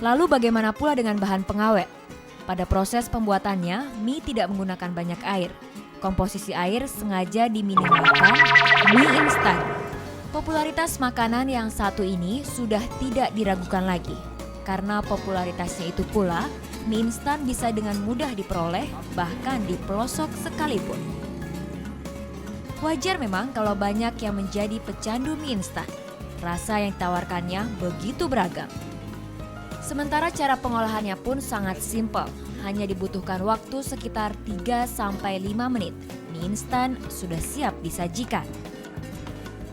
Lalu bagaimana pula dengan bahan pengawet? Pada proses pembuatannya, mie tidak menggunakan banyak air. Komposisi air sengaja diminimalkan mie instan. Popularitas makanan yang satu ini sudah tidak diragukan lagi. Karena popularitasnya itu pula, mie instan bisa dengan mudah diperoleh bahkan di pelosok sekalipun. Wajar memang kalau banyak yang menjadi pecandu mie instan. Rasa yang ditawarkannya begitu beragam. Sementara cara pengolahannya pun sangat simpel, hanya dibutuhkan waktu sekitar 3-5 menit. Mie instan sudah siap disajikan.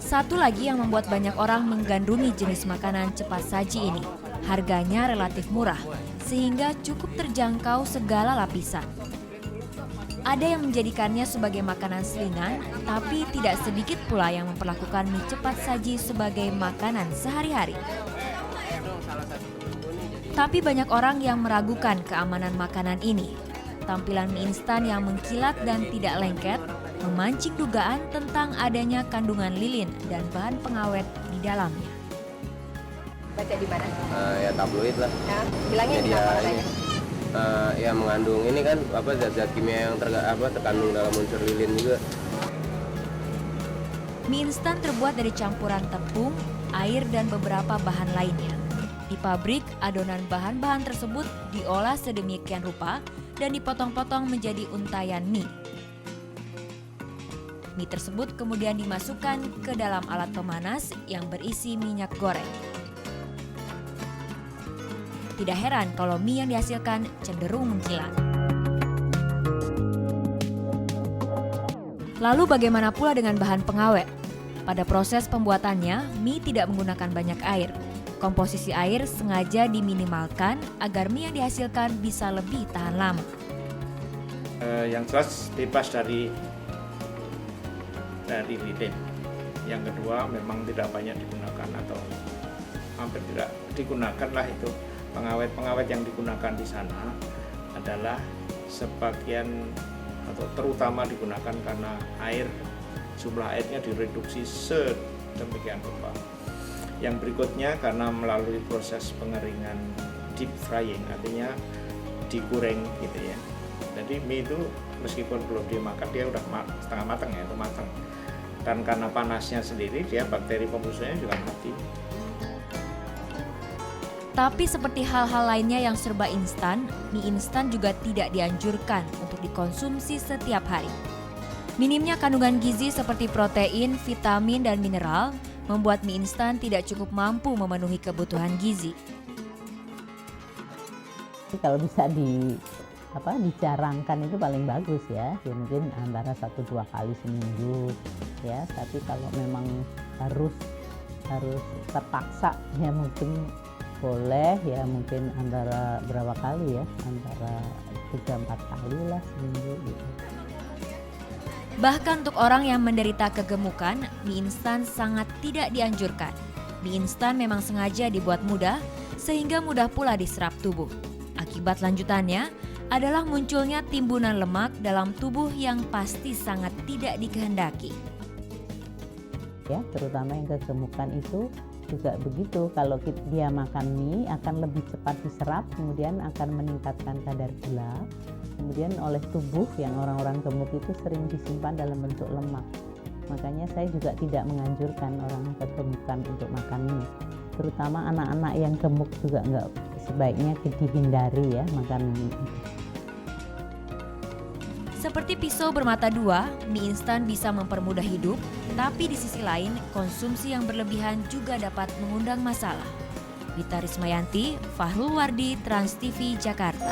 Satu lagi yang membuat banyak orang menggandrungi jenis makanan cepat saji ini, harganya relatif murah, sehingga cukup terjangkau segala lapisan. Ada yang menjadikannya sebagai makanan selingan, tapi tidak sedikit pula yang memperlakukan mie cepat saji sebagai makanan sehari-hari. Tapi banyak orang yang meragukan keamanan makanan ini. Tampilan mie instan yang mengkilat dan tidak lengket memancing dugaan tentang adanya kandungan lilin dan bahan pengawet di dalamnya. Baca di mana? Ya tabloid lah. Ya, bilangnya Media kenapa ini. katanya? Ya mengandung ini kan zat-zat kimia yang terkandung dalam unsur lilin juga. Mie instan terbuat dari campuran tepung, air dan beberapa bahan lainnya. Di pabrik, adonan bahan-bahan tersebut diolah sedemikian rupa dan dipotong-potong menjadi untayan mie. Mie tersebut kemudian dimasukkan ke dalam alat pemanas yang berisi minyak goreng. Tidak heran kalau mie yang dihasilkan cenderung mengkilat. Lalu bagaimana pula dengan bahan pengawet? Pada proses pembuatannya, mie tidak menggunakan banyak air. Komposisi air sengaja diminimalkan agar mie yang dihasilkan bisa lebih tahan lama. Yang jelas bebas dari lilin. Yang kedua memang tidak banyak digunakan atau hampir tidak digunakan lah itu. Pengawet-pengawet yang digunakan di sana adalah sebagian atau terutama digunakan karena jumlah airnya direduksi sedemikian rupa. Yang berikutnya karena melalui proses pengeringan deep frying, artinya digoreng gitu ya. Jadi mie itu meskipun belum dimakan dia udah setengah matang ya, itu matang. Dan karena panasnya sendiri dia bakteri pembusanya juga mati. Tapi seperti hal-hal lainnya yang serba instan, mie instan juga tidak dianjurkan untuk dikonsumsi setiap hari. Minimnya kandungan gizi seperti protein, vitamin, dan mineral membuat mie instan tidak cukup mampu memenuhi kebutuhan gizi. Kalau bisa dijarangkan itu paling bagus ya. Mungkin antara 1-2 kali seminggu ya. Tapi kalau memang harus terpaksa ya mungkin boleh ya, mungkin antara berapa kali ya, antara 3-4 kali lah seminggu gitu. Bahkan untuk orang yang menderita kegemukan, mie instan sangat tidak dianjurkan. Mie instan memang sengaja dibuat mudah, sehingga mudah pula diserap tubuh. Akibat lanjutannya adalah munculnya timbunan lemak dalam tubuh yang pasti sangat tidak dikehendaki. Ya, terutama yang kegemukan itu juga begitu. Kalau dia makan mie akan lebih cepat diserap, kemudian akan meningkatkan kadar gula. Kemudian oleh tubuh yang orang-orang gemuk itu sering disimpan dalam bentuk lemak. Makanya saya juga tidak menganjurkan orang kegemukan untuk makan mie. Terutama anak-anak yang gemuk juga sebaiknya dihindari ya makan mie. Seperti pisau bermata dua, mie instan bisa mempermudah hidup, tapi di sisi lain konsumsi yang berlebihan juga dapat mengundang masalah. Wita Rismayanti, Fahrul Wardi, Trans TV, Jakarta.